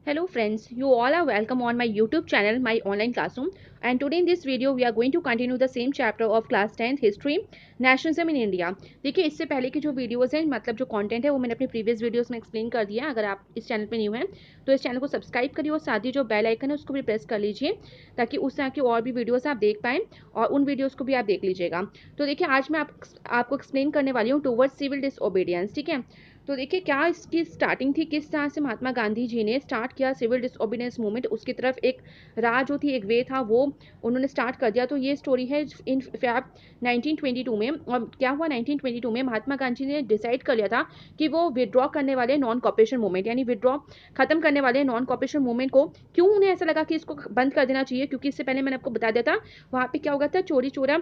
Hello friends, you all are welcome on my YouTube channel, my online classroom. And today in this video, we are going to continue the same chapter of class 10th history, nationalism in India. देखिए इससे पहले की जो videos हैं मतलब जो content है वो मैंने अपनी प्रीवियस वीडियोस में एक्सप्लेन कर दिया है। अगर आप इस चैनल पे न्यू हैं तो इस चैनल को सब्सक्राइब करिए और साथ ही जो बेल आइकन है उसको भी प्रेस कर लीजिए ताकि उस तरह की और भी वीडियोस आप देख पाएँ और उन वीडियोस को भी आप देख लीजिएगा। तो देखिए आज मैं आपको एक्सप्लेन करने वाली हूँ टूवर्ड्स सिविल डिसओबीडियंस। ठीक है, तो देखिए क्या इसकी स्टार्टिंग थी, किस तरह से महात्मा गांधी जी ने स्टार्ट किया सिविल डिसओबीडियंस मूवमेंट, उसकी तरफ एक राह जो थी, एक वे था, वो उन्होंने स्टार्ट कर दिया। तो ये स्टोरी है इन फैक्ट 1922 में। और क्या हुआ 1922 में महात्मा गांधी ने डिसाइड कर लिया था कि वो विड्रॉ करने वाले नॉन कॉपरेशन मूवमेंट यानी विड्रॉ खत्म करने वाले नॉन कॉपरेशन मूवमेंट को। क्यों उन्हें ऐसा लगा कि इसको बंद कर देना चाहिए? क्योंकि इससे पहले मैंने आपको बता दिया था वहाँ पे क्या हो गया था, चोरी चोरा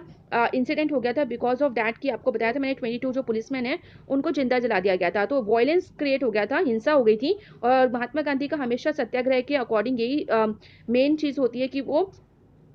इंसिडेंट हो गया था। बिकॉज ऑफ दैट कि आपको बताया था मैंने 22 जो पुलिसमैन है उनको जिंदा जला दिया गया था, तो वॉयलेंस क्रिएट हो गया था, हिंसा हो गई थी। और महात्मा गांधी का हमेशा सत्याग्रह के अकॉर्डिंग यही मेन चीज होती है कि वो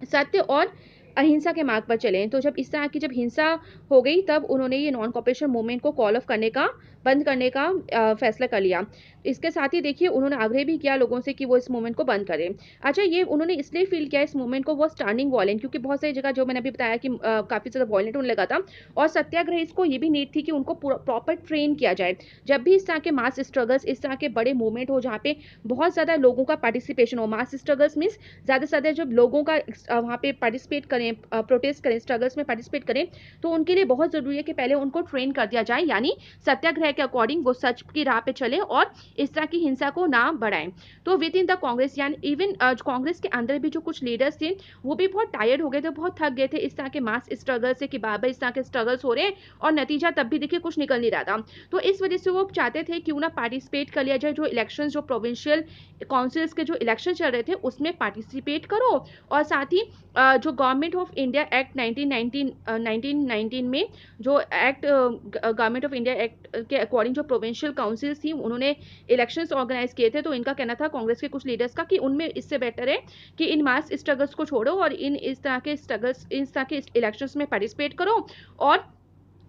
सत्य और अहिंसा के मार्ग पर चले। तो जब इस तरह की जब हिंसा हो गई तब उन्होंने ये नॉन कॉपरेशन मूवमेंट को कॉल ऑफ करने का, बंद करने का फैसला कर लिया। इसके साथ ही देखिए उन्होंने आग्रह भी किया लोगों से कि वो इस मूवमेंट को बंद करें। अच्छा, ये उन्होंने इसलिए फील किया इस मूवमेंट को, वो स्टर्निंग वॉयलेंट, क्योंकि बहुत सारी जगह जो मैंने अभी बताया कि काफी ज्यादा वॉयलेंट होने लगा था। और सत्याग्रह इसको ये भी नीड थी कि उनको प्रॉपर ट्रेन किया जाए। जब भी इस तरह के मास स्ट्रगल्स, इस तरह के बड़े मूवमेंट हो जहाँ पे बहुत ज्यादा लोगों का पार्टिसिपेशन हो, मास स्ट्रगल्स मीन्स ज्यादा से ज्यादा जब लोगों का वहाँ पे पार्टिसिपेट करें, प्रोटेस्ट करें, स्ट्रगल्स में पार्टिसिपेट करें, तो उनके लिए बहुत जरूरी है कि पहले उनको ट्रेन कर दिया जाए, यानी सत्याग्रह के अकॉर्डिंग वो सच की राह पे चले और इस तरह की हिंसा को ना बढ़ाएं। तो विद इन द कांग्रेस यानी इवन कांग्रेस के अंदर भी जो कुछ लीडर्स थे वो भी बहुत टायर्ड हो गए थे, बहुत थक गए थे इस तरह के मास स्ट्रगल से कि बार बार इस तरह के स्ट्रगल्स हो रहे हैं और नतीजा तब भी देखिए कुछ निकल नहीं रहा था। तो इस वजह से वो चाहते थे क्यों ना पार्टिसिपेट कर लिया जाए, जो इलेक्शन, जो प्रोविंशियल काउंसिल्स के जो इलेक्शन चल रहे थे उसमें पार्टिसिपेट करो। और साथ ही जो गवर्नमेंट ऑफ इंडिया एक्ट 1919 में जो act, government of India act के अकॉर्डिंग जो प्रोविंशियल काउंसिल्स थी उन्होंने इलेक्शंस ऑर्गेनाइज किए थे। तो इनका कहना था कांग्रेस के कुछ लीडर्स का कि उनमें इससे बेटर है कि इन मास स्ट्रगल्स को छोड़ो और इन इस तरह के स्ट्रगल्स, इस तरह के इलेक्शंस में पार्टिसिपेट करो। और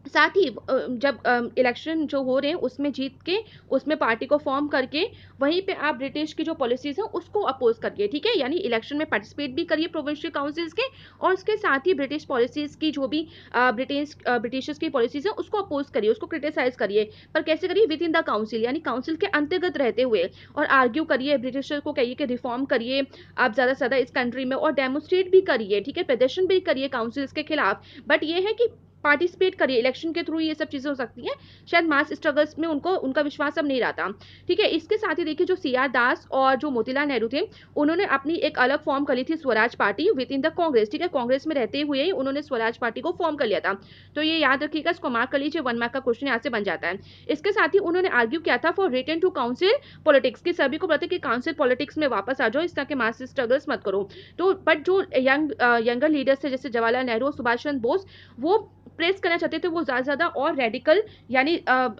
साथ ही जब इलेक्शन जो हो रहे हैं उसमें जीत के उसमें पार्टी को फॉर्म करके वहीं पे आप ब्रिटिश की जो पॉलिसीज है उसको अपोज करिए। ठीक है, यानी इलेक्शन में पार्टिसिपेट भी करिए प्रोविंशियल काउंसिल्स के, और उसके साथ ही ब्रिटिश पॉलिसीज की जो भी ब्रिटिशर्स की पॉलिसीज है उसको अपोज करिए, उसको क्रिटिसाइज करिए। पर कैसे करिए? विद इन द काउंसिल, यानी काउंसिल के अंतर्गत रहते हुए, और आर्ग्यू करिए, ब्रिटिशर्स को कहिए कि रिफॉर्म करिए आप ज्यादा से ज्यादा इस कंट्री में, और डेमोस्ट्रेट भी करिए, ठीक है, प्रदर्शन भी करिए काउंसिल्स के खिलाफ। बट ये है कि पार्टिसिपेट करिए, इलेक्शन के थ्रू ये सब चीजें हो सकती हैं। शायद मास स्ट्रगल्स में उनको उनका विश्वास अब नहीं रहता। ठीक है, इसके साथ ही देखिए जो सीआर दास और जो मोतीलाल नेहरू थे उन्होंने अपनी एक अलग फॉर्म कर ली थी, Swaraj party with in the Congress. ठीक है, कांग्रेस में रहते हुए ही उन्होंने स्वराज पार्टी को फॉर्म कर लिया था। तो ये याद रखिएगा, इसको मार्क कर लीजिए, 1 मार्क का क्वेश्चन यहाँ से बन जाता है। इसके साथ ही उन्होंने आर्ग्यू किया था for return to council politics, की सभी को पता है कि काउंसिल पॉलिटिक्स में वापस आ जाओ, इस तरह के मास स्ट्रगल्स मत करो। तो बट जो यंगर लीडर्स थे जैसे जवाहरलाल नेहरू, सुभाष चंद्र बोस, वो प्रेस करना चाहते थे, वो ज्यादा और रेडिकल यानी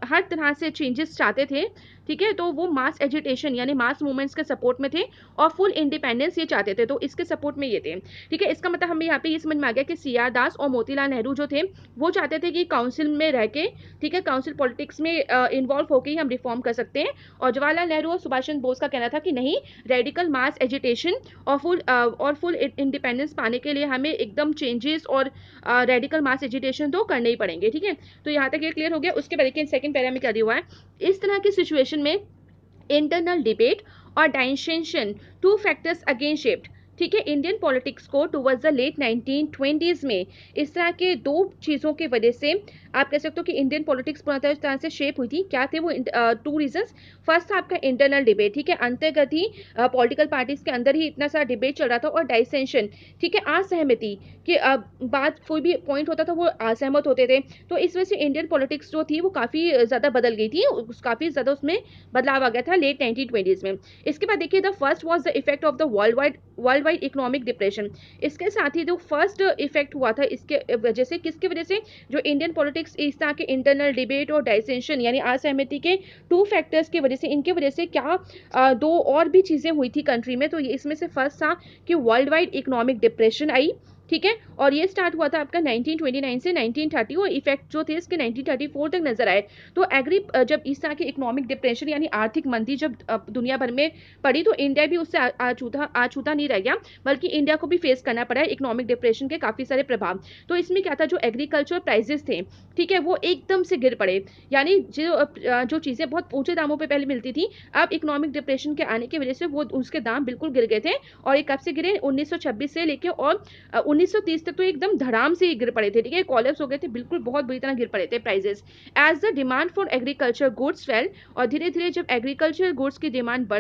हर तरह से चेंजेस चाहते थे। ठीक है, तो वो मास एजिटेशन यानी मास मूवमेंट्स के सपोर्ट में थे और फुल इंडिपेंडेंस ये चाहते थे, तो इसके सपोर्ट में ये थे। ठीक है, इसका मतलब हमें यहाँ पे ये समझ में आ गया कि सीआर दास और मोतीलाल नेहरू जो थे वो चाहते थे कि काउंसिल में रह के, ठीक है, काउंसिल पॉलिटिक्स में इन्वॉल्व होकर ही हम रिफॉर्म कर सकते हैं। और जवाहरलाल नेहरू और सुभाष चंद्र बोस का कहना था कि नहीं, रेडिकल मास एजिटेशन और फुल इंडिपेंडेंस पाने के लिए हमें एकदम चेंजेस और रेडिकल मास एजिटेशन तो करने ही पड़ेंगे। ठीक है, तो यहाँ तक ये क्लियर हो गया। उसके बाद देखिए सेकंड पैरा में क्या दिया हुआ है, इस तरह की सिचुएशन में इंटरनल डिबेट और डाइसेंशन, टू फैक्टर्स अगेन शिफ्ट, ठीक है, इंडियन पॉलिटिक्स को टुवर्ड्स द लेट 1920s में। इस तरह के दो चीज़ों की वजह से आप कह सकते हो कि इंडियन पॉलिटिक्स पूरी तरह से शेप हुई थी। क्या थे वो? 2 रीजंस। फर्स्ट था आपका इंटरनल डिबेट, ठीक है, अंतर्गत ही पॉलिटिकल पार्टीज के अंदर ही इतना सारा डिबेट चल रहा था, और डाइसेंशन, ठीक है, असहमति कि बात कोई भी पॉइंट होता था वो असहमत होते थे। तो इस वजह से इंडियन पॉलिटिक्स जो थी वो काफ़ी ज़्यादा बदल गई थी, काफ़ी ज़्यादा उसमें बदलाव आ गया था लेट 1920s में। इसके बाद देखिए the first was the effect of the world wide economic depression. इसके साथ ही जो फर्स्ट इफेक्ट हुआ था इसके वजह से, किसकी वजह से? जो इंडियन पॉलिटिक्स इस तरह के इंटरनल डिबेट और डाइसेंशन यानी असहमति के 2 फैक्टर्स की वजह से, इनके वजह से क्या 2 और भी चीज़ें हुई थी कंट्री में। तो ये इसमें से फर्स्ट था कि world wide economic depression I, ठीक है। और ये स्टार्ट हुआ था आपका 1929 से 1930 और इफेक्ट जो थे इसके 1934 तक नजर आए। तो जब इस तरह की इकोनॉमिक डिप्रेशन यानी आर्थिक मंदी जब दुनिया भर में पड़ी तो इंडिया भी उससे अछूता नहीं रह गया, बल्कि इंडिया को भी फेस करना पड़ा इकोनॉमिक डिप्रेशन के काफी सारे प्रभाव। तो इसमें क्या था, जो एग्रीकल्चर प्राइसेस थे, ठीक है, वो एकदम से गिर पड़े। यानी जो चीजें बहुत ऊंचे दामों पे पहले मिलती थी, अब इकोनॉमिक डिप्रेशन के आने की वजह से वो उसके दाम बिल्कुल गिर गए थे। और ये कब से गिरे, 1926 से लेके और 1930 तक तो एकदम धड़ाम से ही गिर पड़े थे, ठीक है, कॉलेप्स हो गए थे, बिल्कुल बहुत बुरी तरह गिर पड़े थे prices. As the demand for agriculture goods fell, और धीरे धीरे जब एग्रीकल्चर गुड्स की डिमांड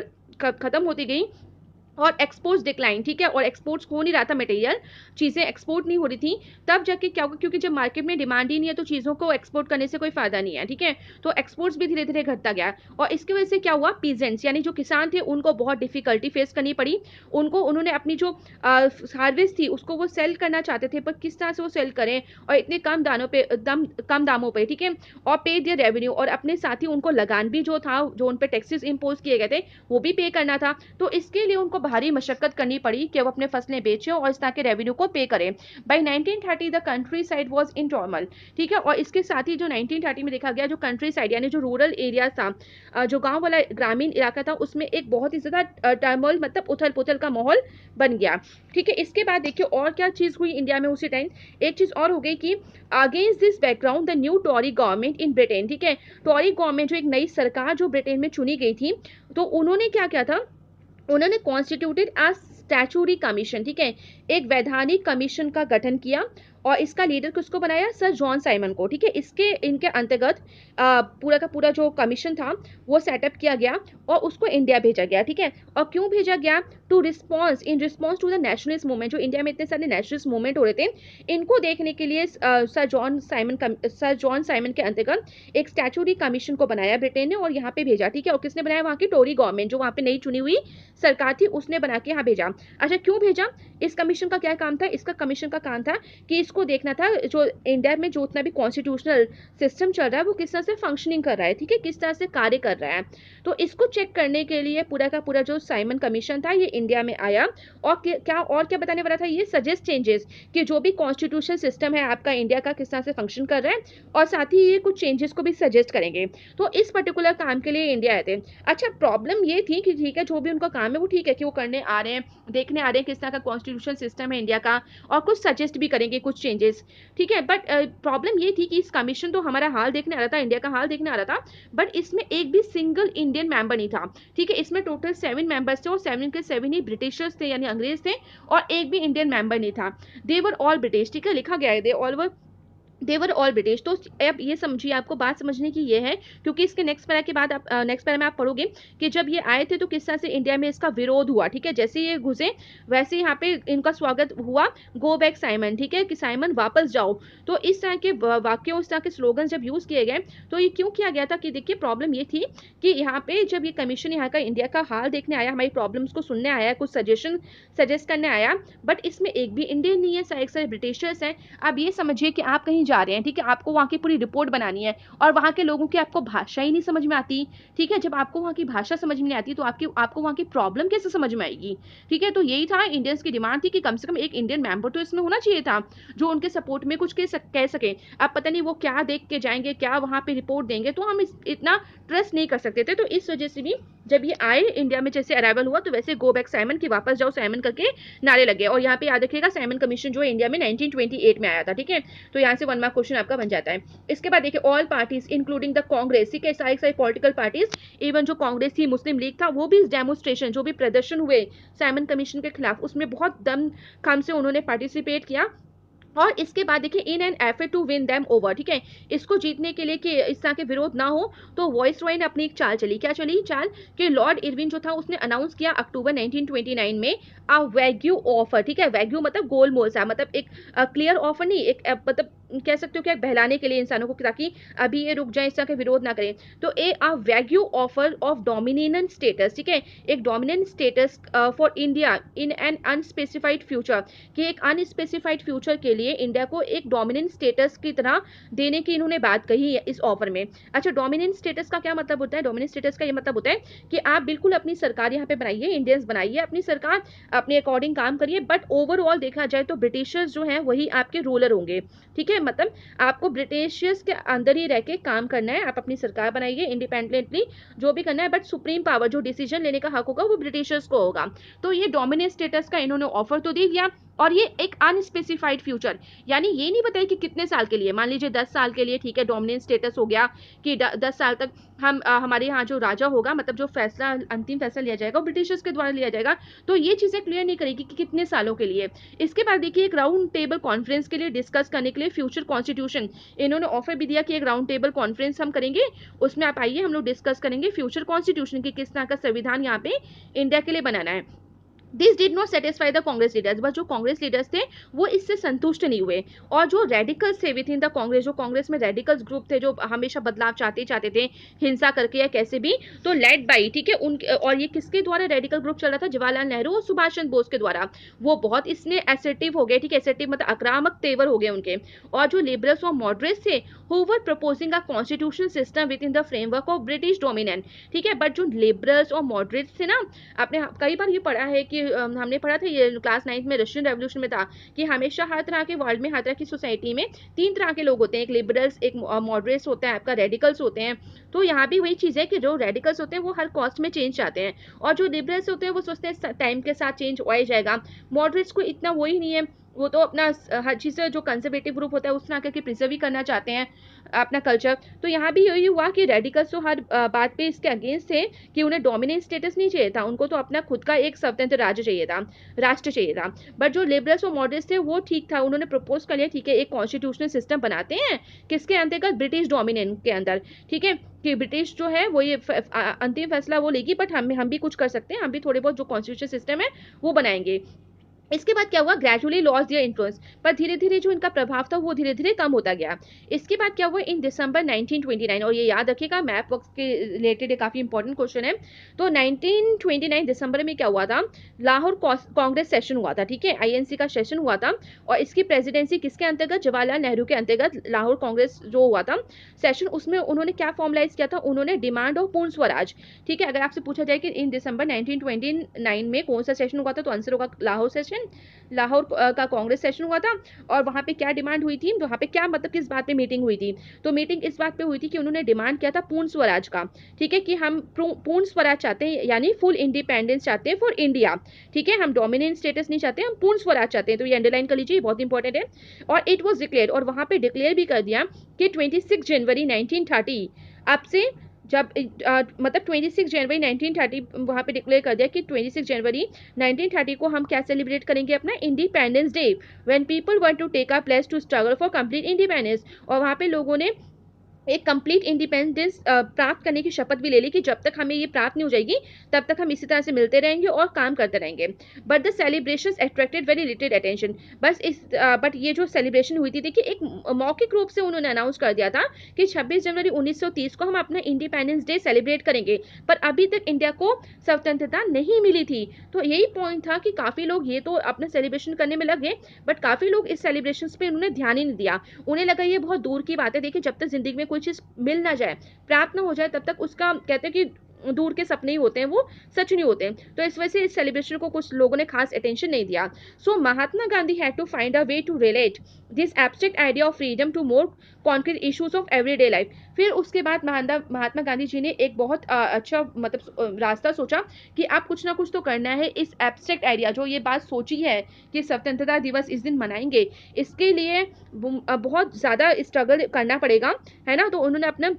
खत्म होती गई और एक्सपोर्ट्स डिक्लाइन, ठीक है, और एक्सपोर्ट्स हो नहीं रहा था, मटेरियल चीज़ें एक्सपोर्ट नहीं हो रही थी, तब जाके क्या होगा, क्योंकि जब मार्केट में डिमांड ही नहीं है तो चीज़ों को एक्सपोर्ट करने से कोई फायदा नहीं है, ठीक है, तो एक्सपोर्ट्स भी धीरे धीरे घटता गया। और इसकी वजह से क्या हुआ, पीजेंट्स यानी जो किसान थे उनको बहुत डिफिकल्टी फेस करनी पड़ी। उन्होंने अपनी जो हार्वेस्ट थी उसको वो सेल करना चाहते थे, पर किस तरह से वो सेल करें, और इतने कम दामों पे, ठीक है, और पे दिया रेवेन्यू, और अपने साथ ही उनको लगान भी जो था, जो उन पे टैक्सेस इम्पोज किए गए थे, वो भी पे करना था। तो इसके लिए उनको भारी मशक्कत करनी पड़ी कि वो अपने फसलें बेचें और इस तरह के रेवेन्यू को पे करें। By 1930 the countryside was in turmoil, ठीक है, और इसके साथ ही जो 1930 में देखा गया, जो कंट्री साइड यानी जो रूरल एरिया था, जो गांव वाला ग्रामीण इलाका था, उसमें एक बहुत ही ज्यादा टर्मोल मतलब उथल पुथल का माहौल बन गया, ठीक है। इसके बाद देखिए और क्या चीज हुई इंडिया में उसी टाइम, एक चीज और हो गई कि against this background the new Tory government in Britain, ठीक है, टॉरी गवर्नमेंट जो एक नई सरकार जो ब्रिटेन में चुनी गई थी, तो उन्होंने क्या किया था, उन्होंने कॉन्स्टिट्यूटेड अ स्टैचूरी कमीशन, ठीक है, एक वैधानिक कमीशन का गठन किया, और इसका लीडर किसको बनाया, सर जॉन साइमन को, ठीक है। इनके अंतर्गत पूरा का पूरा जो कमीशन था वो सेटअप किया गया और उसको इंडिया भेजा गया, ठीक है। और क्यों भेजा गया, to response to the nationalist movement, जो इंडिया में इतने सारे नेशनलिस्ट मूवमेंट हो रहे थे, इनको देखने के लिए सर जॉन साइमन के अंतर्गत एक स्टैचूरी कमीशन को बनाया ब्रिटेन ने और यहाँ पे भेजा, ठीक है। और किसने बनाया, वहाँ की टोरी गवर्नमेंट जो वहाँ पे नई चुनी हुई सरकार थी उसने बना के यहाँ भेजा। अच्छा, क्यों भेजा, इस कमीशन का क्या काम था, इसका कमीशन का काम था कि इसको देखना था जो इंडिया में जो उतना भी कॉन्स्टिट्यूशनल सिस्टम चल रहा है वो किस तरह से फंक्शनिंग कर रहा है, ठीक है, किस तरह से कार्य कर रहा है। तो इसको चेक करने के लिए पूरा का पूरा जो साइमन कमीशन था ये इंडिया में आया, और क्या बताने वाला था, ये सजेस्ट चेंजेस कि जो भी कॉन्स्टिट्यूशन सिस्टम है आपका इंडिया का किस तरह से फंक्शन कर रहा है, और साथ ही ये कुछ चेंजेस को भी सजेस्ट करेंगे। तो इस पर्टिकुलर काम के लिए इंडिया आए थे। अच्छा, प्रॉब्लम ये थी कि ठीक है, जो भी उनका काम है वो ठीक है कि वो करने आ रहे हैं, देखने आ रहे हैं किस तरह का कॉन्स्टिट्यूशन सिस्टम है इंडिया का, और कुछ सजेस्ट भी करेंगे कुछ चेंजेस, ठीक है। बट प्रॉब्लम ये थी कि इस कमीशन तो हमारा हाल देखने आ रहा था, इंडिया का हाल देखने आ रहा था, बट इसमें एक भी सिंगल इंडियन मेंबर नहीं था, ठीक है। इसमें टोटल 7 मेंबर्स थे और 7 के 7 ही ब्रिटिशर्स थे यानी अंग्रेज थे, और एक भी इंडियन मेंबर नहीं था। दे वर ऑल ब्रिटिश, ठीक है, लिखा गया है देवर ऑल ब्रिटिश। तो अब ये समझिए, आपको बात समझने की ये है, क्योंकि इसके नेक्स्ट पैरा के बाद आप नेक्स्ट पैरा में आप पढ़ोगे कि जब ये आए थे तो किस तरह से इंडिया में इसका विरोध हुआ, ठीक है। जैसे ये घुसे वैसे यहाँ पे इनका स्वागत हुआ, गो बैक साइमन, ठीक है, कि साइमन वापस जाओ। तो इस तरह के वाक्यों, इस तरह के स्लोगन जब यूज किए गए, तो ये क्यों किया गया था कि देखिए प्रॉब्लम ये थी कि यहाँ पे जब ये कमीशन यहाँ का इंडिया का हाल देखने आया, हमारी प्रॉब्लम्स को सुनने आया, कुछ सजेस्ट करने आया, बट इसमें एक भी इंडियन नहीं है, सारे ब्रिटिशर्स हैं। आप ये समझिए कि आप कहीं जा रहे हैं, ठीक है, आपको वहाँ की पूरी रिपोर्ट बनानी है और वहाँ के लोगों की आपको भाषा ही नहीं समझ में आती, ठीक है। जब आपको वहाँ की भाषा समझ में नहीं आती तो आपको वहाँ की प्रॉब्लम कैसे समझ में आएगी, ठीक है। तो यही था इंडियंस की डिमांड थी कि कम से कम एक इंडियन मेंबर तो इसमें होना चाहिए था जो उनके सपोर्ट में कुछ कह सके। अब पता नहीं वो क्या देख के जाएंगे, क्या वहाँ पे रिपोर्ट देंगे, तो हम इतना ट्रस्ट नहीं कर सकते थे। तो इस वजह से भी जब ये आए इंडिया में, जैसे अराइवल हुआ, तो वैसे गो बैक साइमन की वापस जाओ साइमन करके नारे लगे। और यहाँ पे याद रखिएगा साइमन कमीशन जो इंडिया में 1928 में आया था, ठीक है। तो यहाँ से 1 मार्क क्वेश्चन आपका बन जाता है। इसके बाद देखिए all parties including the Congress, ठीक है, सारी पॉलिटिकल पार्टीज, इवन जो कांग्रेस थी, मुस्लिम लीग था, वो भी इस डेमोन्स्ट्रेशन जो भी प्रदर्शन हुए साइमन कमीशन के खिलाफ उसमें बहुत दमखम से उन्होंने पार्टिसिपेट किया। और इसके बाद देखिए in an effort to win them over, ठीक है, इसको जीतने के लिए कि इस तरह के विरोध ना हो, तो वॉइस रॉय ने अपनी एक चाल चली। क्या चली चाल, कि लॉर्ड इरविन जो था उसने अनाउंस किया अक्टूबर 1929 में अ वैग्यू ऑफर, ठीक है, वैग्यू मतलब गोलमोल सा, मतलब एक क्लियर ऑफर नहीं, एक मतलब कह सकते हो कि बहलाने के लिए इंसानों को, ताकि अभी ये रुक जाए, इस तरह के विरोध ना करें। तो a vague offer of dominant status, ठीक है, एक dominant status for India in an unspecified future, कि एक अनस्पेसिफाइड फ्यूचर के लिए इंडिया को एक डोमिनेंट स्टेटस की तरह देने की इन्होंने बात कही है इस ऑफर में। अच्छा, डोमिनेंट स्टेटस का क्या मतलब होता है? डोमिनेंट स्टेटस का ये मतलब होता है कि आप बिल्कुल अपनी सरकार यहाँ पे बनाइए, इंडियंस बनाइए अपनी सरकार, अपने अकॉर्डिंग काम करिए, बट ओवरऑल देखा जाए तो ब्रिटिशर्स जो हैं वही आपके रूलर होंगे, ठीक है, मतलब आपको ब्रिटिशर्स के अंदर ही रह के काम करना है, आप अपनी सरकार बनाइए इंडिपेंडेंटली, जो भी करना है, बट सुप्रीम पावर जो डिसीजन लेने का हक होगा वो ब्रिटिशर्स को होगा। तो ये डोमिनेंट स्टेटस का इन्होंने ऑफर तो दे दिया, और ये एक अनस्पेसिफाइड फ्यूचर, यानी ये नहीं बताया कि कितने साल के लिए, मान लीजिए 10 साल के लिए, ठीक है, डोमिनेंट स्टेटस हो गया कि 10 साल तक हम हमारे यहाँ जो राजा होगा, मतलब जो फैसला, अंतिम फैसला लिया जाएगा वो ब्रिटिशर्स के द्वारा लिया जाएगा। तो ये चीजें क्लियर नहीं करेगी कि कितने सालों के लिए। इसके बाद देखिए, एक राउंड टेबल कॉन्फ्रेंस के लिए डिस्कस करने के लिए फ्यूचर कॉन्स्टिट्यूशन, इन्होंने ऑफर भी दिया कि एक राउंड टेबल कॉन्फ्रेंस हम करेंगे, उसमें आप आइए, हम लोग डिस्कस करेंगे फ्यूचर कॉन्स्टिट्यूशन की, किस तरह का संविधान यहाँ पे इंडिया के लिए बनाना है। This did not satisfy the Congress leaders, but जो कांग्रेस लीडर्स थे वो इससे संतुष्ट नहीं हुए, और जो रेडिकल्स थे विद इन द कांग्रेस, जो कांग्रेस में रेडिकल्स ग्रुप थे, जो हमेशा बदलाव चाहते थे हिंसा करके या कैसे भी, तो लेड बाई, ठीक है, उन, और ये किसके द्वारा रेडिकल ग्रुप चल रहा था? जवाहरलाल नेहरू और सुभाष चंद्र बोस के द्वारा। वो बहुत इसमें एसेटिव हो गए, ठीक है, एसेटिव मतलब आक्रामक तेवर हो गए उनके। और जो लिबरल्स और मॉडरेट्स थे who were proposing a constitution system with in the framework of British dominant, ठीक है, बट जो लिबरल्स और मॉडरेट्स थे ना, आपने कई बार ये पढ़ा है कि हमने पढ़ा था, ये क्लास 9 में रशियन रेवोल्यूशन में था, कि हमेशा हर तरह के वर्ल्ड में, हर तरह की सोसाइटी में 3 तरह के लोग होते हैं, एक लिबरल्स, एक मॉडरेट्स होता है, आपका रेडिकल्स होते हैं। तो यहाँ भी वही चीज़ है कि जो रेडिकल्स होते हैं वो हर कॉस्ट में चेंज चाहते हैं, और जो लिबरल्स होते हैं वो सोचते हैं टाइम के साथ चेंज हो ही जाएगा। मॉडरेट्स को इतना वही नहीं है, वो तो अपना हर चीज़ से, जो कंजर्वेटिव ग्रुप होता है उस तरह करके प्रिजर्व ही करना चाहते हैं अपना कल्चर। तो यहाँ भी यही हुआ कि रेडिकल्स तो हर बात पे इसके अगेंस्ट थे, कि उन्हें डोमिनेंट स्टेटस नहीं चाहिए था, उनको तो अपना खुद का एक स्वतंत्र राज्य चाहिए था, राष्ट्र चाहिए था। बट जो लिबरल्स और मॉडरेट्स थे वो ठीक था, उन्होंने प्रपोज कर लिया, ठीक है, एक कॉन्स्टिट्यूशनल सिस्टम बनाते हैं, किसके अंतर्गत? ब्रिटिश डोमिनेंट के अंदर, ठीक है, कि ब्रिटिश जो है वो ये अंतिम फैसला वो लेगी, बट हम भी कुछ कर सकते हैं, हम भी थोड़े बहुत जो कॉन्स्टिट्यूशन सिस्टम है वो बनाएंगे। इसके बाद क्या हुआ? ग्रेजुअली लॉस दियर इन्फ्लुएंस, पर धीरे धीरे जो इनका प्रभाव था वो धीरे धीरे कम होता गया। इसके बाद क्या हुआ? इन दिसंबर 1929, और ये याद रखिएगा, मैप वर्क के रिलेटेड ये काफी इंपॉर्टेंट क्वेश्चन है। तो 1929 दिसंबर में क्या हुआ था? लाहौर कांग्रेस सेशन हुआ था, ठीक है, आईएनसी का सेशन हुआ था, और इसकी प्रेसिडेंसी किसके अंतर्गत? जवाहरलाल नेहरू के अंतर्गत लाहौर कांग्रेस जो हुआ था सेशन, उसमें उन्होंने क्या फॉर्मलाइज किया था? उन्होंने डिमांड ऑफ पूर्ण स्वराज, ठीक है, अगर आपसे पूछा जाए कि इन दिसंबर 1929 में कौन सा सेशन हुआ था, तो आंसर होगा लाहौर सेशन, लाहौर का कांग्रेस सेशन हुआ था। और वहां पे क्या डिमांड हुई थी? वहां पे क्या, मतलब किस बात पे मीटिंग हुई थी? तो मीटिंग इस बात पे हुई थी कि उन्होंने डिमांड किया था पूर्ण स्वराज का, ठीक है, कि हम पूर्ण स्वराज चाहते हैं, यानी फुल इंडिपेंडेंस चाहते हैं फॉर इंडिया, ठीक है, हम डोमिनेंट स्टेटस नहीं चाहते, हम पूर्ण स्वराज चाहते हैं। तो ये अंडरलाइन कर लीजिए, बहुत इंपॉर्टेंट है। और इट वॉज डिक्लेयर, और वहां पे डिक्लेयर भी कर दिया कि 26 जनवरी 1930, अब से जब मतलब 26 जनवरी 1930 वहाँ पे डिक्लेयर कर दिया कि 26 जनवरी 1930 को हम क्या सेलिब्रेट करेंगे? अपना independence day, when people want to take a place to struggle for complete independence. और वहाँ पे लोगों ने एक कंप्लीट इंडिपेंडेंस प्राप्त करने की शपथ भी ले ली कि जब तक हमें ये प्राप्त नहीं हो जाएगी तब तक हम इसी तरह से मिलते रहेंगे और काम करते रहेंगे। But the celebrations attracted very little attention, बस इस बट ये जो सेलिब्रेशन हुई थी, देखिए, एक मौखिक रूप से उन्होंने अनाउंस कर दिया था कि 26 जनवरी 1930 को हम अपना इंडिपेंडेंस डे सेलिब्रेट करेंगे, पर अभी तक इंडिया को स्वतंत्रता नहीं मिली थी। तो यही पॉइंट था कि काफ़ी लोग ये तो अपना सेलिब्रेशन करने में लगे, बट काफ़ी लोग इस सेलिब्रेशन पे उन्होंने ध्यान ही नहीं दिया, उन्हें लगा ये बहुत दूर की बात है। देखिए, जब तक जिंदगी में कोई चीज़ मिल ना जाए, प्राप्त ना हो जाए, तब तक उसका, कहते हैं कि दूर के सपने ही होते हैं, वो सच नहीं होते। तो इस वजह से इस सेलिब्रेशन को कुछ लोगों ने खास अटेंशन नहीं दिया। So Mahatma Gandhi had to find a way to relate this abstract idea of freedom to more concrete issues of everyday life. फिर उसके बाद महात्मा गांधी जी ने एक बहुत अच्छा, मतलब रास्ता सोचा कि आप कुछ ना कुछ तो करना है, इस एब्स्ट्रैक्ट आइडिया, जो ये बात सोची है कि स्वतंत्रता दिवस इस दिन मनाएंगे, इसके लिए बहुत ज़्यादा स्ट्रगल करना पड़ेगा, है ना। तो उन्होंने अपना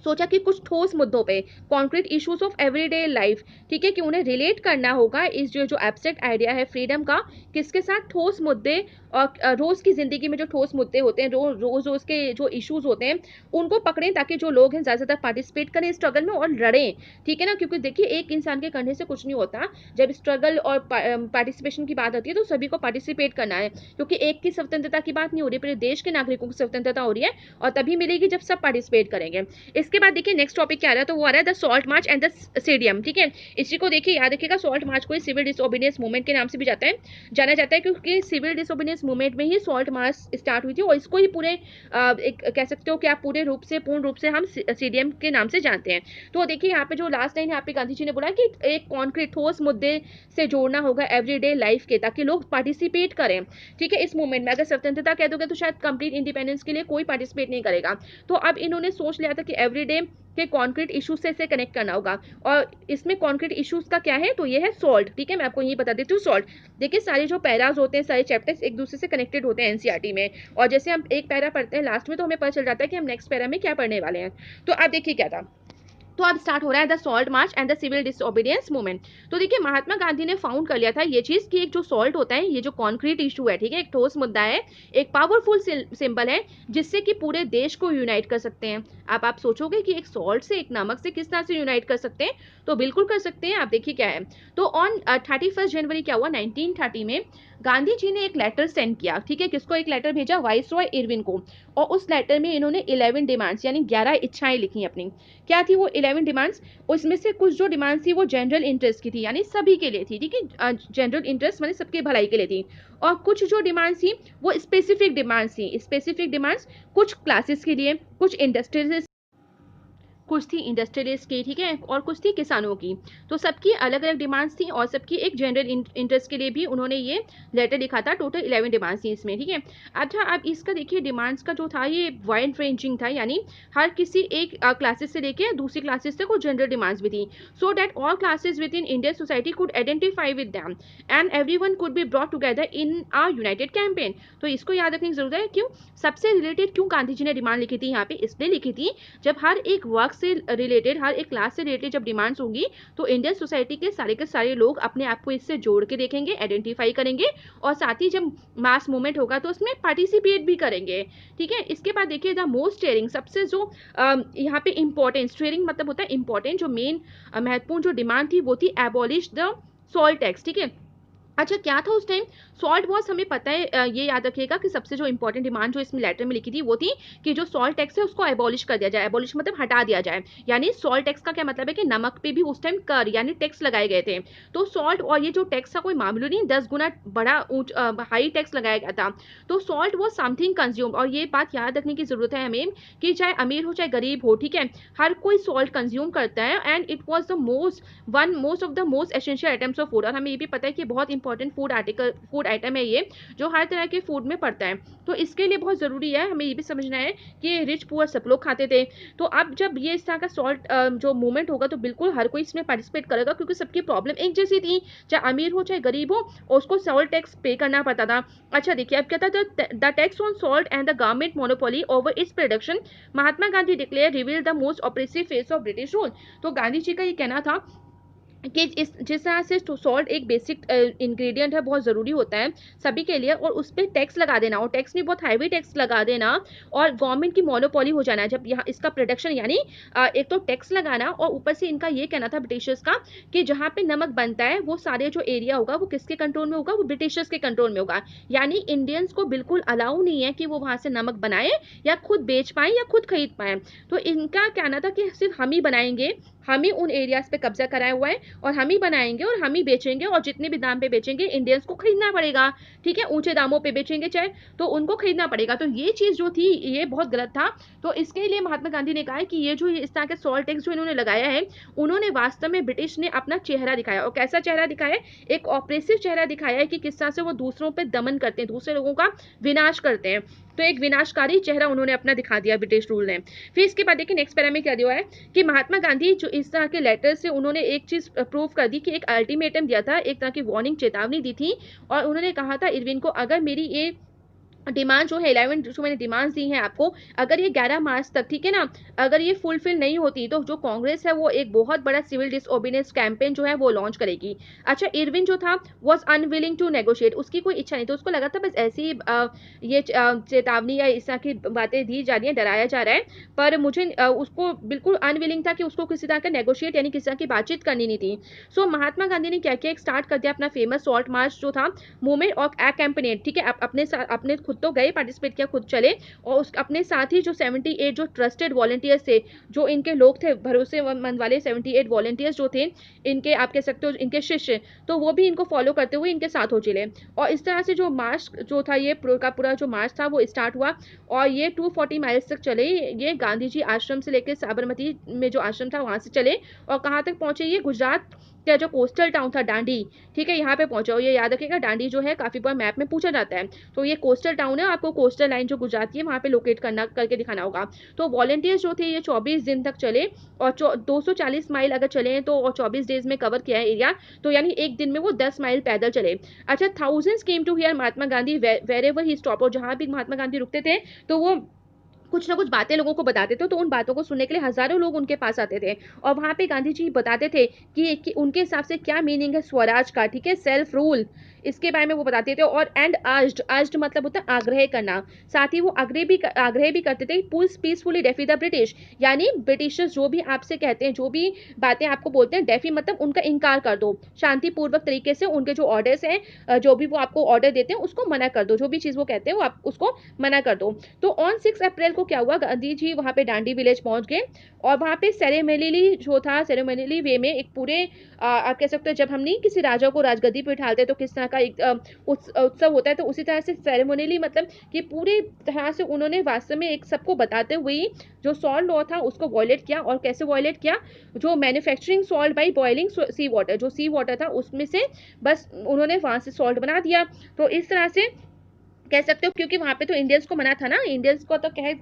सोचा कि कुछ ठोस मुद्दों पे, concrete issues of everyday life, ठीक है, कि उन्हें रिलेट करना होगा इस जो एब्स्ट्रैक्ट आइडिया है फ्रीडम का, किसके साथ? ठोस मुद्दे और रोज़ की ज़िंदगी में जो ठोस मुद्दे होते हैं, रोज़ रोज़ के जो इश्यूज़ होते हैं, उनको पकड़ें ताकि जो लोग हैं ज़्यादा से ज़्यादा पार्टिसिपेट करें स्ट्रगल में और लड़ें, ठीक है ना? क्योंकि देखिए एक इंसान के करने से कुछ नहीं होता। जब स्ट्रगल और पार्टिसिपेशन की बात आती है तो सभी को पार्टिसिपेट करना है, क्योंकि एक की स्वतंत्रता की बात नहीं हो रही, पूरे देश के नागरिकों की स्वतंत्रता हो रही है और तभी मिलेगी जब सब पार्टिसिपेट करेंगे। इसके बाद देखिए नेक्स्ट टॉपिक क्या आ रहा है, तो वो आ रहा है the salt march and the stadium, ठीक है? इसी को देखिए याद रखिएगा, सॉल्ट मार्च को सिविल डिसोबीडियंस मूवमेंट के नाम से भी जाना जाता है, क्योंकि सिविल डिसोबीडियंस मूवमेंट में ही सॉल्ट मार्च स्टार्ट हुई थी और इसको ही पूरे एक कह सकते हो कि आप पूर्ण रूप से हम सीडीएम के नाम से जानते हैं। तो देखिए यहाँ पे जो लास्ट लाइन यहाँ पे गांधी जी ने बोला कि एक कॉन्क्रीट ठोस मुद्दे से जोड़ना होगा एवरीडे लाइफ के, ताकि लोग पार्टिसिपेट करें, ठीक है? इस मूवमेंट में अगर स्वतंत्रता कह दोगे तो शायद कंप्लीट इंडिपेंडेंस के लिए कोई पार्टिसिपेट नहीं करेगा। तो अब इन्होंने सोच लिया था कि एवरीडे के कॉन्क्रीट इश्यूज से इसे कनेक्ट करना होगा, और इसमें कॉन्क्रीट इश्यूज का क्या है, तो ये है सॉल्ट, ठीक है? मैं आपको यही बता देती हूँ, सॉल्ट। देखिए सारे जो पैराज होते हैं, सारे चैप्टर्स एक दूसरे से कनेक्टेड होते हैं एनसीईआरटी में, और जैसे हम एक पैरा पढ़ते हैं लास्ट में तो हमें पता चल जाता है कि हम नेक्स्ट पैरा में क्या पढ़ने वाले हैं। तो अब देखिए क्या था, तो अब स्टार्ट हो रहा है the salt march and the civil disobedience movement. तो देखिए महात्मा गांधी ने फाउंड कर लिया था ये चीज कि एक जो सॉल्ट होता है, ये जो कॉन्क्रीट इशू है, ठीक है, एक ठोस मुद्दा है, एक पावरफुल सिंबल है जिससे कि पूरे देश को यूनाइट कर सकते हैं। अब आप सोचोगे कि एक सॉल्ट से, एक नमक से किस तरह से यूनाइट कर सकते हैं, तो बिल्कुल कर सकते हैं। आप देखिए क्या है, तो ऑन 31 जनवरी क्या हुआ 1930 में, गांधी जी ने एक लेटर सेंड किया, ठीक है? किसको एक लेटर भेजा, वाइसरॉय इरविन को, और उस लेटर में इन्होंने 11 डिमांड्स यानी 11 इच्छाएं लिखी अपनी। क्या थी वो 11 डिमांड्स, उसमें से कुछ जो डिमांड्स थी वो जनरल इंटरेस्ट की थी, यानी सभी के लिए थी, ठीक है? जनरल इंटरेस्ट माने सबके भलाई के लिए थी। और कुछ जो डिमांड्स थी वो स्पेसिफिक डिमांड्स थी, स्पेसिफिक डिमांड्स कुछ क्लासेस के लिए, कुछ इंडस्ट्रीज, कुछ थी इंडस्ट्रियलिस्ट की, ठीक है, और कुछ थी किसानों की। तो सबकी अलग अलग डिमांड्स थी और सबकी एक जनरल इंटरेस्ट के लिए भी उन्होंने ये लेटर लिखा था। टोटल 11 डिमांड्स थी इसमें, ठीक है? अच्छा, अब इसका देखिए डिमांड्स का जो था ये वाइड रेंजिंग था, यानी हर किसी एक क्लासेस से लेके दूसरी क्लासेस तक वो जनरल डिमांड्स भी थी, so that all classes with in Indian society could identify with them and everyone could be brought together in a United campaign. तो इसको याद रखने की जरूरत है। क्यों सबसे रिलेटेड, क्यों गांधी जी ने डिमांड लिखी थी यहाँ पे, इसलिए लिखी थी जब हर एक वर्क से रिलेटेड, हर एक क्लास से रिलेटेड जब डिमांड्स होंगी तो इंडियन सोसाइटी के सारे लोग अपने आप को इससे जोड़ के देखेंगे, आइडेंटिफाई करेंगे, और साथ ही जब मास मूवमेंट होगा तो उसमें पार्टिसिपेट भी करेंगे, ठीक है? इसके बाद देखिए द मोस्ट स्टेयरिंग, सबसे जो यहाँ पे इंपॉर्टेंट, स्टेयरिंग मतलब होता है इंपॉर्टेंट, जो मेन महत्वपूर्ण जो डिमांड थी वो थी एबॉलिश द सॉल्ट टैक्स, ठीक है? अच्छा, क्या था उस टाइम, सॉल्ट वॉज, हमें पता है, ये याद रखिएगा कि सबसे जो इंपॉर्टेंट डिमांड जो इसमें लेटर में लिखी थी वो थी कि जो सॉल्ट टैक्स है उसको एबॉलिश कर दिया जाए। एबॉलिश मतलब हटा दिया जाए, यानी सॉल्ट टैक्स का क्या मतलब है कि नमक पे भी उस टाइम कर यानी टैक्स लगाए गए थे। तो सॉल्ट, और ये जो टैक्स था कोई मामूली नहीं, 10 गुना बड़ा हाई टैक्स लगाया गया था। तो सॉल्ट वॉज समथिंग कंज्यूम, और ये बात याद रखने की जरूरत है हमें कि चाहे अमीर हो चाहे गरीब हो, ठीक है, हर कोई सॉल्ट कंज्यूम करता है, and it was the most of the most essential items of food. और हमें ये भी पता है कि बहुत इंपॉर्टेंट फूड आइटम है ये, जो हर तरह के फूड में पड़ता है। तो इसके लिए बहुत ज़रूरी है हमें ये भी समझना है कि रिच पुअर सब लोग खाते थे। तो अब जब ये इस तरह का सॉल्ट जो मूवमेंट होगा तो बिल्कुल हर कोई इसमें पार्टिसिपेट करेगा, क्योंकि सबकी प्रॉब्लम एक जैसी थी, चाहे अमीर हो चाहे गरीब हो, और उसको सॉल्ट टैक्स पे करना पड़ता था। अच्छा देखिए अब क्या था, the tax on salt and the government monopoly over its production, Mahatma Gandhi declare reveal the most oppressive face of British rule. तो गांधी जी का ये कहना था कि जिस तरह से सॉल्ट एक बेसिक इंग्रेडिएंट है, बहुत ज़रूरी होता है सभी के लिए, और उस पर टैक्स लगा देना, और टैक्स नहीं बहुत हैवी टैक्स लगा देना, और गवर्नमेंट की मोनोपोली हो जाना जब यहाँ इसका प्रोडक्शन, यानी एक तो टैक्स लगाना, और ऊपर से इनका ये कहना था ब्रिटिशर्स का कि जहाँ पे नमक बनता है वो सारे जो एरिया होगा वो किसके कंट्रोल में होगा, वो ब्रिटिशर्स के कंट्रोल में होगा। यानी इंडियंस को बिल्कुल अलाउ नहीं है कि वो वहाँ से नमक बनाए या खुद बेच पाए या खुद खरीद पाए। तो इनका कहना था कि सिर्फ हम ही बनाएंगे, हम ही उन एरियाज पे कब्जा कराया हुआ है, और हम ही बनाएंगे और हम ही बेचेंगे, और जितने भी दाम पे बेचेंगे इंडियंस को खरीदना पड़ेगा, ठीक है? ऊंचे दामों पे बेचेंगे चाहे तो उनको खरीदना पड़ेगा। तो ये चीज़ जो थी ये बहुत गलत था। तो इसके लिए महात्मा गांधी ने कहा है कि ये जो इस तरह के सॉल्ट टैक्स जो इन्होंने लगाया है, उन्होंने वास्तव में ब्रिटिश ने अपना चेहरा दिखाया, और कैसा चेहरा दिखाया है, एक ऑपरेसिव चेहरा दिखाया है कि किस तरह से वो दूसरों पर दमन करते हैं, दूसरे लोगों का विनाश करते हैं। तो एक विनाशकारी चेहरा उन्होंने अपना दिखा दिया ब्रिटिश रूल ने। फिर इसके बाद देखिए नेक्स्ट पैरा में क्या दिया है कि महात्मा गांधी जो इस तरह के लेटर से उन्होंने एक चीज प्रूव कर दी कि एक अल्टीमेटम दिया था, एक तरह की वार्निंग, चेतावनी दी थी, और उन्होंने कहा था इरविन को, अगर मेरी ये डिमांड जो है 11 जो मैंने डिमांड्स दी हैं आपको, अगर ये 11 मार्च तक, ठीक है ना, अगर ये फुलफिल नहीं होती तो जो कांग्रेस है वो एक बहुत बड़ा सिविल डिसओबीडियंस कैंपेन जो है वो लॉन्च करेगी। अच्छा, इरविन जो था वाज अनविलिंग टू नेगोशिएट, उसकी कोई इच्छा नहीं, तो उसको लगा था बस ऐसी ही चेतावनी या इस तरह की बातें दी जा रही है, डराया जा रहा है, पर मुझे उसको बिल्कुल अनविलिंग था कि उसको किसी तरह का नेगोशिएट यानी किसी तरह की बातचीत करनी नहीं थी। सो महात्मा गांधी ने क्या किया, एक स्टार्ट कर दिया अपना फेमस सॉल्ट मार्च जो था, मूवमेंट और एक्म्पनीड, ठीक है, अपने साथ अपने खुद तो गए, पार्टिसिपेट किया, खुद चले, और उस अपने साथ ही जो 78 जो ट्रस्टेड वॉलंटियर्स थे, जो इनके लोग थे भरोसेमंद वाले 78 वॉलंटियर्स जो थे इनके, आप कह सकते हो इनके शिष्य, तो वो भी इनको फॉलो करते हुए इनके साथ हो चले। और इस तरह से जो मार्च जो था, ये पूरा का पूरा जो मार्च था वो स्टार्ट हुआ, और ये 240 माइल्स तक चले। ये गांधी जी आश्रम से लेकर साबरमती में जो आश्रम था वहां से चले, और कहाँ तक पहुंचे, ये गुजरात का जो कोस्टल टाउन था डांडी, ठीक है, यहाँ पे पहुंचा। ये याद रखिएगा, डांडी जो है काफी बार मैप में पूछा जाता है, तो ये कोस्टल टाउन है, आपको कोस्टल लाइन जो गुजराती है वहां पे लोकेट करना करके दिखाना होगा। तो वॉलंटियर्स जो थे ये 24 दिन तक चले, और 240 माइल अगर चले हैं तो, और 24 डेज में कवर किया है एरिया, तो यानी एक दिन में वो 10 माइल पैदल चले। अच्छा, thousands came to hear Mahatma Gandhi wherever he stop, और जहां भी महात्मा गांधी रुकते थे तो वो कुछ ना कुछ बातें लोगों को बताते थे, तो उन बातों को सुनने के लिए हजारों लोग उनके पास आते थे, और वहां पे गांधी जी बताते थे कि उनके हिसाब से क्या मीनिंग है स्वराज का, ठीक है, सेल्फ रूल, इसके बारे में वो बताते थे। और एंड आज्ड, आज्ड मतलब होता है आग्रह करना, साथ ही वो आग्रह भी करते थे, पीसफुली डेफी द ब्रिटिश, यानी ब्रिटिशर्स जो भी आपसे कहते हैं, जो भी बातें आपको बोलते हैं, डेफी मतलब उनका इनकार कर दो, शांतिपूर्वक तरीके से उनके जो ऑर्डर्स हैं, जो भी वो आपको ऑर्डर देते हैं उसको मना कर दो, जो भी चीज वो कहते हैं वो आप उसको मना कर दो। तो ऑन 6 अप्रैल को क्या हुआ, गांधी जी वहां पे डांडी विलेज पहुंच गए, और वहां पे सेरेमोनियली जो था, सेरेमोनियली वे में एक पूरे आप कह सकते हो जब हम नहीं किसी राजा को राजगद्दी पे बिठाते तो किस तरह का एक उत्सव होता है, तो उसी तरह से सेरेमोनियली मतलब कि पूरी तरह से उन्होंने वास्तव में एक सबको बताते हुए जो सॉल्ट लॉ था उसको वॉयलेट किया। और कैसे वॉयलेट किया, जो manufacturing salt by boiling sea water, जो सी वाटर था उसमें से बस उन्होंने वहां से सॉल्ट बना दिया। तो इस तरह से कह सकते हो, क्योंकि वहां पे तो इंडियंस को मना था ना, इंडियंस को तो कहे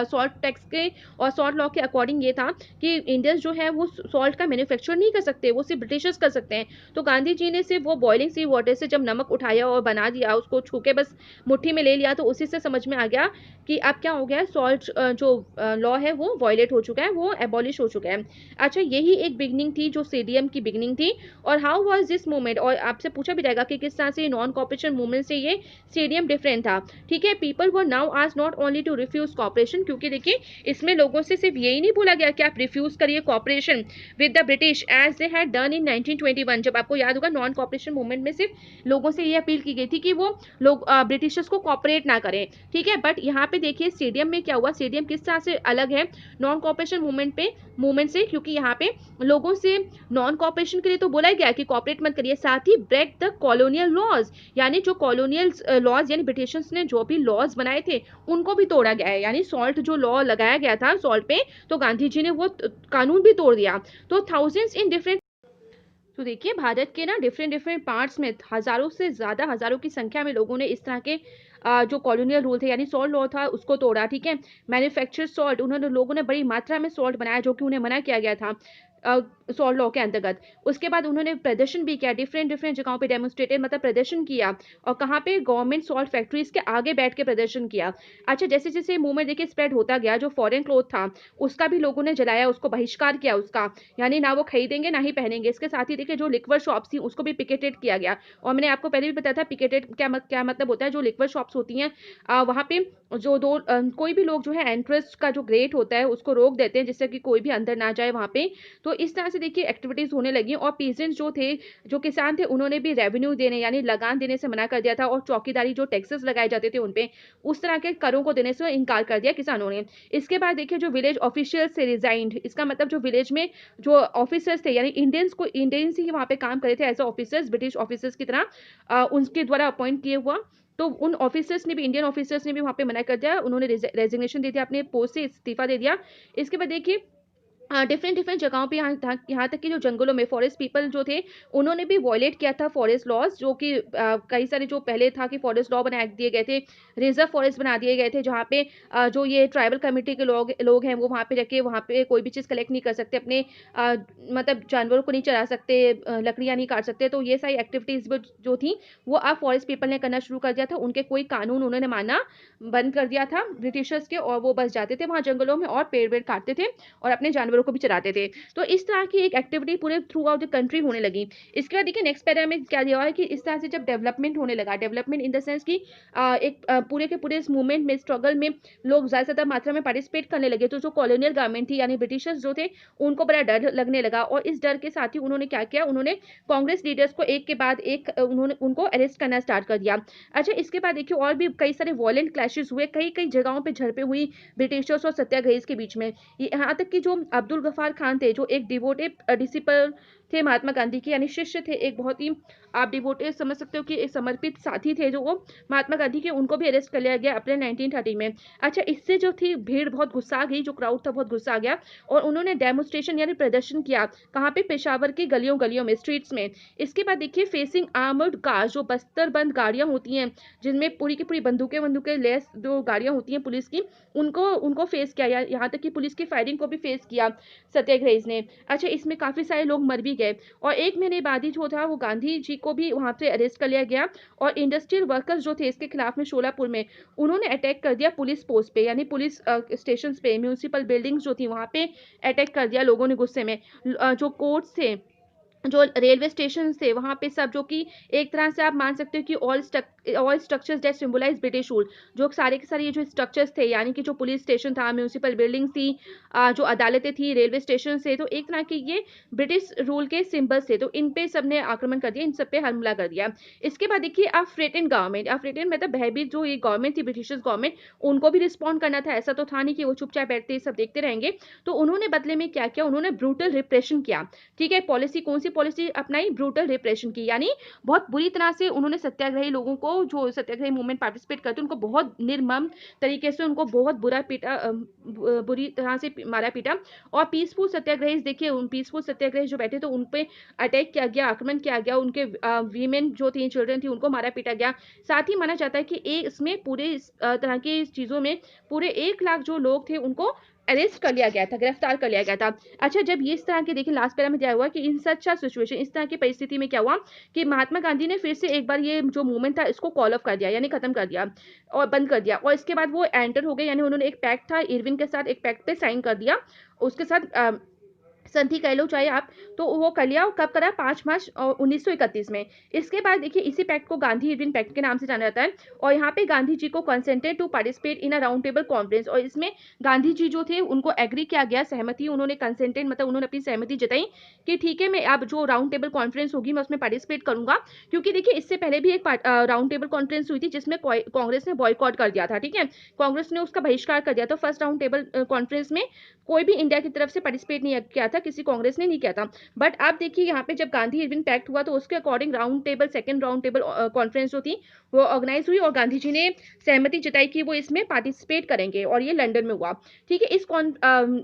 सॉल्ट टैक्स के और सॉल्ट लॉ के अकॉर्डिंग ये था कि इंडियंस जो है वो सॉल्ट का मैन्युफैक्चर नहीं कर सकते, वो सिर्फ ब्रिटिशर्स कर सकते हैं। तो गांधी जी ने सिर्फ वो बॉइलिंग सी वाटर से जब नमक उठाया और बना दिया, उसको छू के बस मुट्ठी में ले लिया, तो उसी से समझ में आ गया कि अब क्या हो गया है, सॉल्ट जो लॉ है वो वॉयलेट हो चुका है, वो एबॉलिश हो चुका है। अच्छा, यही एक बिगनिंग थी जो सीडीएम की बिगनिंग थी। और हाउ वाज दिस मूवमेंट, और आपसे पूछा भी जाएगा कि किस तरह से नॉन कॉपरेशन मूवमेंट से ये स्टेडियम डिफरेंट था, ठीक है। People were now asked not only to refuse cooperation, क्योंकि देखिए इसमें लोगों से सिर्फ यही नहीं बोला गया कि आप रिफ्यूज करिए cooperation with the British as they had done in 1921। जब आपको याद होगा नॉन कॉपरेशन मूवमेंट में सिर्फ लोगों से ये अपील की गई थी कि वो लोग ब्रिटिशर्स को कॉपरेट ना करें, ठीक है। बट यहाँ पे देखिए स्टेडियम में क्या हुआ, स्टेडियम किस तरह से अलग है नॉन कॉपरेशन मूवमेंट से, क्योंकि यहाँ पे लोगों से नॉन कॉपरेशन के लिए तो बोला ही गया कि कॉपरेट मत करिए, साथ ही ब्रेक द कॉलोनियल लॉज, यानी जो कॉलोनियल लॉज यानी ब्रिटिशर्स ने जो भी लॉज बनाए थे उनको भी तोड़ा गया है। यानी सॉल्ट जो लॉ लगाया गया था सॉल्ट पे, तो गांधी जी ने वो कानून भी तोड़ दिया। तो थाउजेंड्स इन डिफरेंट, तो देखिए भारत के ना डिफरेंट डिफरेंट पार्ट्स में हजारों से ज्यादा, हजारों की संख्या में लोगों ने इस तरह के जो कॉलोनियल रूल थे यानी सॉल्ट लॉ था उसको तोड़ा, ठीक है। मैन्युफैक्चर सॉल्ट, उन्होंने लोगों ने बड़ी मात्रा में सॉल्ट बनाया जो कि उन्हें मना किया गया था सॉल्ट लॉ के अंतर्गत। उसके बाद उन्होंने प्रदर्शन भी किया, डिफरेंट डिफरेंट जगहों पे डेमोन्स्ट्रेटेड मतलब प्रदर्शन किया, और कहाँ पे गवर्नमेंट सॉल्ट फैक्ट्रीज के आगे बैठ के प्रदर्शन किया। अच्छा, जैसे जैसे मूवमेंट देखिए स्प्रेड होता गया, जो फॉरेन क्लोथ था उसका भी लोगों ने जलाया, उसको बहिष्कार किया उसका, यानी ना वो खरीदेंगे ना ही पहनेंगे। इसके साथ ही देखिए जो लिक्वर शॉप्स थी उसको भी पिकेटेड किया गया, और मैंने आपको पहले भी बताया था पिकेटेड क्या मतलब होता है। जो लिक्वर शॉप्स होती हैं वहाँ पे जो कोई भी लोग जो है एंट्रेंस का जो गेट होता है उसको रोक देते हैं जिससे कि कोई भी अंदर ना जाए वहाँ पे। तो इस तरह से देखिए एक्टिविटीज होने लगी, और पीजेंट्स जो थे, जो किसान थे, उन्होंने भी रेवेन्यू देने यानी लगान देने से मना कर दिया था, और चौकीदारी जो टैक्सेस लगाए जाते थे उनपे, उस तरह के करों को देने से इनकार कर दिया किसानों ने। इसके बाद देखिए जो विलेज ऑफिशियल से रिजाइंड, इसका मतलब जो विलेज में जो ऑफिसर्स थे यानी इंडियंस ही वहाँ पे काम करे थे एज ऑफिसर्स, ब्रिटिश ऑफिसर्स की तरह उनके द्वारा अपॉइंट किए हुआ, तो उन ऑफिसर्स ने भी, इंडियन ऑफिसर्स ने भी वहाँ पे मना कर दिया, उन्होंने रेजिग्नेशन दे दिया, अपने पोस्ट से इस्तीफा दे दिया। इसके बाद देखिए डिफरेंट डिफरेंट जगहों पे यहाँ तक कि जो जंगलों में फॉरेस्ट पीपल जो थे, उन्होंने भी वॉयलेट किया था फॉरेस्ट लॉज, जो कि कई सारे जो पहले था कि फॉरेस्ट लॉ बना दिए गए थे, रिजर्व फॉरेस्ट बना दिए गए थे, जहाँ पे जो ये ट्राइबल कम्युनिटी के लोग लोग हैं वो वहाँ पे रखे, वहाँ पे कोई भी चीज़ कलेक्ट नहीं कर सकते, अपने मतलब जानवरों को नहीं चरा सकते, लकड़ियाँ नहीं काट सकते। तो ये सारी एक्टिविटीज़ जो थी वो अब फॉरेस्ट पीपल ने करना शुरू कर दिया था। उनके कोई कानून उन्होंने मानना बंद कर दिया था ब्रिटिशर्स के, और वो बस जाते थे वहाँ जंगलों में और पेड़ वेड़ काटते थे और अपने जानवरों को भी चराते थे। तो इस तरह की एक एक्टिविटी पूरे थ्रू आउट द कंट्री होने लगी। इसके बाद देखिए नेक्स्ट पैरा में क्या दिया हुआ है कि इस तरह से जब डेवलपमेंट होने लगा, डेवलपमेंट इन द सेंस कि एक पूरे के पूरे इस मूवमेंट में, स्ट्रगल में लोग ज़्यादा से ज़्यादा मात्रा में पार्टिसिपेट करने लगे, तो जो कॉलोनियल गवर्नमेंट थी यानी ब्रिटिशर्स जो थे, उनको बड़ा डर लगने लगा। और इस डर के साथ ही उन्होंने क्या किया, उन्होंने कांग्रेस लीडर्स को एक के बाद एक उन्होंने उनको अरेस्ट करना स्टार्ट कर दिया। अच्छा, इसके बाद देखिए और भी कई सारे वॉयलेंट क्लैशेस हुए, कई कई जगहों पे झड़पें हुई ब्रिटिशर्स और सत्याग्रहीज के बीच में। यहाँ तक कि जो अब्दुल गफ्फार खान थे, जो एक डिवोटेड डिसिपल थे महात्मा गांधी के, यानी शिष्य थे, एक बहुत ही आप डिवोटेड समझ सकते हो कि एक समर्पित साथी थे जो वो महात्मा गांधी के, उनको भी अरेस्ट कर लिया गया अप्रैल 1930 में। अच्छा, इससे जो थी भीड़ बहुत गुस्सा आ गई, जो क्राउड था बहुत गुस्सा आ गया, और उन्होंने डेमोस्ट्रेशन यानी प्रदर्शन किया। कहाँ पे? पेशावर की गलियों गलियों में, स्ट्रीट्स में। इसके बाद देखिए फेसिंग आर्मर्ड कार, जो बस्तरबंद गाड़ियां होती हैं, जिनमें पूरी की पूरी बंदूकें बंदूकें लेस जो गाड़ियां होती हैं पुलिस की, उनको उनको फेस किया, यहाँ तक कि पुलिस की फायरिंग को भी फेस किया सत्याग्रहीज ने। अच्छा, इसमें काफी सारे लोग मर भी गए, और 1 महीने बाद ही जो था वो गांधी जी को भी वहां से अरेस्ट कर लिया गया। और इंडस्ट्रियल वर्कर्स जो थे इसके खिलाफ में शोलापुर में उन्होंने अटैक कर दिया पुलिस पोस्ट पे, यानी पुलिस स्टेशन पे, म्यूनिसिपल बिल्डिंग्स जो थी वहां पे अटैक कर दिया लोगों ने गुस्से में। जो कोर्ट्स थे, जो रेलवे स्टेशन थे, वहां पे सब, जो कि एक तरह से आप मान सकते हो कि all structures that symbolize British rule, जो सारे के सारे ये जो स्ट्रक्चर्स थे, यानी कि जो पुलिस स्टेशन था, म्यूनिसिपल बिल्डिंग्स थी, जो अदालतें थी, रेलवे स्टेशन थे, तो एक तरह के ये ब्रिटिश रूल के सिंबल्स थे। तो इन पे सबने आक्रमण कर दिया, इन सब पे हमला कर दिया। इसके बाद देखिए अफ्रीकन गवर्नमेंट, अफ्रीकन मतलब भयभीत जो ये गवर्नमेंट थी, ब्रिटिश गवर्नमेंट, उनको भी रिस्पॉन्ड करना था। ऐसा तो था नहीं कि वो चुपचाप बैठते सब देखते रहेंगे। तो उन्होंने बदले में क्या किया, उन्होंने ब्रूटल रिप्रेशन किया। ठीक है, पॉलिसी कौन सी पॉलिसी अपनाई? ब्रूटल रिप्रेशन की, यानी बहुत बुरी तरह से उन्होंने सत्याग्रही लोगों को, जो सत्याग्रही मूवमेंट पार्टिसिपेट करते, उनको बहुत निर्मम तरीके से उनको बहुत बुरा पीटा, बुरी तरह से मारा पीटा। और पीसफुल सत्याग्रही देखिए, उन पीसफुल सत्याग्रही जो बैठे थे उन पे अटैक किया गया, आक्रमण किया गया, उनके वीमेन जो थी, चिल्ड्रन थी, उनको मारा पीटा गया। साथ ही माना जाता है कि इसमें पूरे इस तरह की चीजों में पूरे 1 लाख जो लोग थे उनको अरेस्ट कर लिया गया था, गिरफ्तार कर लिया गया था। अच्छा, जब ये इस तरह के देखिए लास्ट पैरा में दिया हुआ कि इन सच अ सिचुएशन, इस तरह की परिस्थिति में क्या हुआ कि महात्मा गांधी ने फिर से एक बार ये जो मूवमेंट था इसको कॉल ऑफ कर दिया, यानी खत्म कर दिया और बंद कर दिया। और इसके बाद वो एंटर हो गए, यानी उन्होंने एक पैक्ट था इरविन के साथ, एक पैक्ट पे साइन कर दिया उसके साथ, संधि कह लो चाहे आप, तो वो कर लिया। कब करा? 5 मार्च 1931 में। इसके बाद देखिए इसी पैक्ट को गांधी इरविन पैक्ट के नाम से जाना जाता है। और यहाँ पे गांधी जी को consented to participate in a round table conference, और इसमें गांधी जी जो थे उनको एग्री किया गया, सहमति उन्होंने कंसेंटेड मतलब उन्होंने अपनी सहमति जताई कि ठीक है, मैं अब जो राउंड टेबल कॉन्फ्रेंस होगी मैं उसमें पार्टिसिपेट करूंगा। क्योंकि देखिए इससे पहले भी एक राउंड टेबल कॉन्फ्रेंस हुई थी जिसमें कांग्रेस ने बॉयकॉट कर दिया था। ठीक है, कांग्रेस ने उसका बहिष्कार कर दिया था। फर्स्ट राउंड टेबल कॉन्फ्रेंस में कोई भी इंडिया की तरफ से पार्टिसिपेट नहीं किया था, किसी कांग्रेस ने नहीं किया था। बट आप देखिए यहाँ पे जब गांधी इरविन पैक्ट हुआ तो उसके according round table, second round table conference जो थी वो ऑर्गेनाइज हुई, और गांधी जी ने सहमति जताई कि वो इसमें पार्टिसिपेट करेंगे, और ये लंदन में हुआ। ठीक है,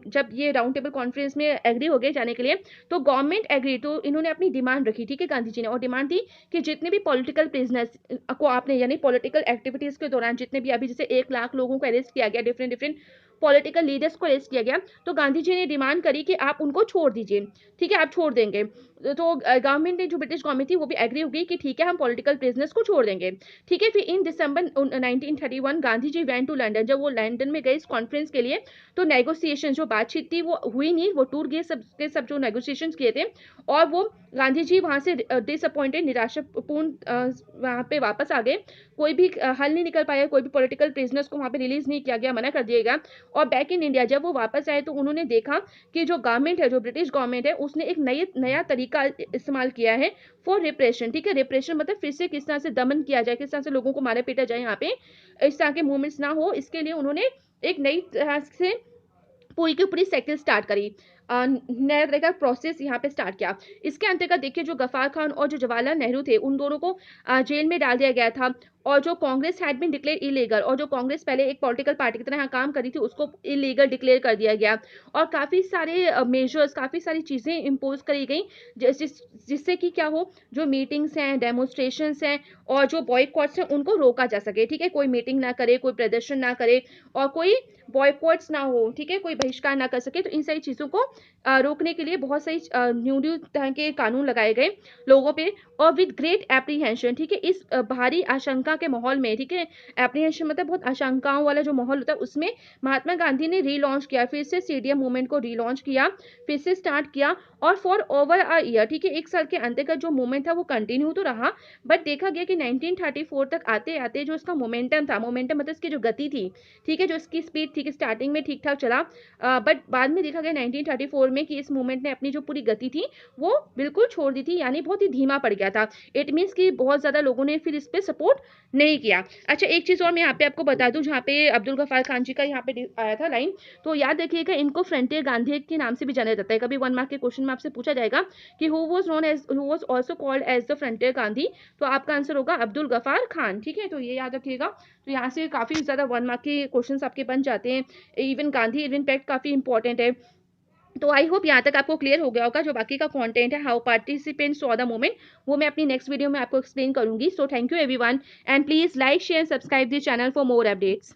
जब ये राउंड टेबल कॉन्फ्रेंस में एग्री हो गए जाने के लिए, तो गवर्नमेंट एग्री, तो इन्होंने अपनी डिमांड रखी। ठीक है, गांधी जी ने, और डिमांड थी कि जितने भी पॉलिटिकल प्रिजनर्स को आपने, यानी पॉलिटिकल एक्टिविटीज के दौरान जितने भी, अभी जैसे 1 लाख लोगों को अरेस्ट किया गया, डिफरेंट डिफरेंट पॉलिटिकल लीडर्स को अरेस्ट किया गया, तो गांधी जी ने डिमांड करी कि आप उनको छोड़ दीजिए। ठीक है, आप छोड़ देंगे। तो गवर्नमेंट ने, जो ब्रिटिश गवर्नमेंट थी, वो भी एग्री हो गई कि ठीक है, हम पॉलिटिकल प्रिजनर्स को छोड़ देंगे। ठीक है, फिर इन दिसंबर 1931 Gandhi ji went to London. जब वो लंदन में गए इस कॉन्फ्रेंस के लिए, तो नेगोशिएशन जो बातचीत थी वो हुई नहीं, वो टूट गए सब के सब जो नेगोशिएशन किए थे। और वो गांधी जी वहां से डिसअपॉइंटेड, निराशापूर्ण वहां पे वापस आ गए। कोई भी हल नहीं निकल पाया, कोई भी पॉलिटिकल प्रिजनर्स को वहां पे रिलीज नहीं किया गया, मना कर दिया गया। और बैक इन इंडिया जब वो वापस आए तो उन्होंने देखा कि जो गवर्नमेंट है, जो ब्रिटिश गवर्नमेंट है, उसने एक नया तरीका इस्तेमाल किया है फॉर रिप्रेशन। ठीक है, रिप्रेशन मतलब फिर से किस तरह से दमन किया जाए, किस तरह से लोगों को मारा पीटा जाए, यहाँ पे इस तरह के मूवमेंट्स ना हो, इसके लिए उन्होंने एक नई तरह से पूरी की पूरी साइकिल स्टार्ट करी, नया तरह का प्रोसेस यहाँ पे स्टार्ट किया। इसके अंतर्गत देखिए जो गफ्फार खान और जो जवाहरलाल नेहरू थे, उन दोनों को जेल में डाल दिया गया था। और जो Congress had been declare illegal, और जो कांग्रेस पहले एक पॉलिटिकल पार्टी की तरह यहाँ काम कर रही थी उसको इलीगल डिक्लेयर कर दिया गया। और काफ़ी सारे मेजर्स, काफ़ी सारी चीज़ें इम्पोज करी गई जिससे कि क्या हो, जो मीटिंग्स हैं, डेमोन्स्ट्रेशंस हैं और जो बॉयकॉट्स हैं उनको रोका जा सके। ठीक है, कोई मीटिंग ना करे, कोई प्रदर्शन ना करे और कोई बॉयकॉट्स ना हो। ठीक है, कोई बहिष्कार ना कर सके। तो इन सारी चीज़ों को रोकने के लिए बहुत सारी न्यू न्यू तरह के कानून लगाए गए लोगों पे, और विद ग्रेट एप्रीहेंशन। ठीक है, इस भारी आशंका के माहौल में, ठीक है, एप्रीहेंशन मतलब बहुत आशंकाओं वाला जो माहौल होता है, उसमें महात्मा गांधी ने रीलॉन्च किया, फिर से सीडीएम मूवमेंट को रीलॉन्च किया, फिर से स्टार्ट किया। और फॉर ओवर अ ईयर, ठीक है, एक साल के अंतर्गत जो मूवमेंट था वो कंटिन्यू तो रहा, बट देखा गया कि 1934 तक आते आते जो इसका मोमेंटम था, मोमेंटम मतलब इसकी जो गति थी, ठीक है, जो इसकी स्पीड थी, कि स्टार्टिंग में ठीक ठाक चला, बट बाद में देखा गया 1934 में कि इस मूवमेंट ने अपनी जो पूरी गति थी वो बिल्कुल छोड़ दी थी, यानी बहुत ही धीमा पड़ गया था। इट मीन्स कि बहुत ज़्यादा लोगों ने फिर इस पर सपोर्ट नहीं किया। अच्छा, एक चीज़ और मैं यहाँ पे आपको बता दूं, जहाँ पे अब्दुल गफ्फार खान जी का यहाँ पे आया था लाइन, तो याद रखिएगा, इनको फ्रंटियर गांधी के नाम से भी जाना जाता है। कभी 1 मार्क के क्वेश्चन में आपसे पूछा जाएगा कि who was also called as the frontier Gandhi, तो आपका आंसर होगा अब्दुल गफ्फार खान। ठीक है, तो ये याद रखिएगा। तो यहाँ से काफ़ी ज़्यादा 1 मार्क के क्वेश्चन आपके बन जाते हैं। इवन गांधी इवन फैक्ट काफ़ी इंपॉर्टेंट है। तो आई होप यहाँ तक आपको क्लियर हो गया होगा। जो बाकी का कंटेंट है, how participants saw the movement, वो मैं अपनी नेक्स्ट वीडियो में आपको एक्सप्लेन करूंगी। So thank you everyone, and please like share subscribe this channel for more updates.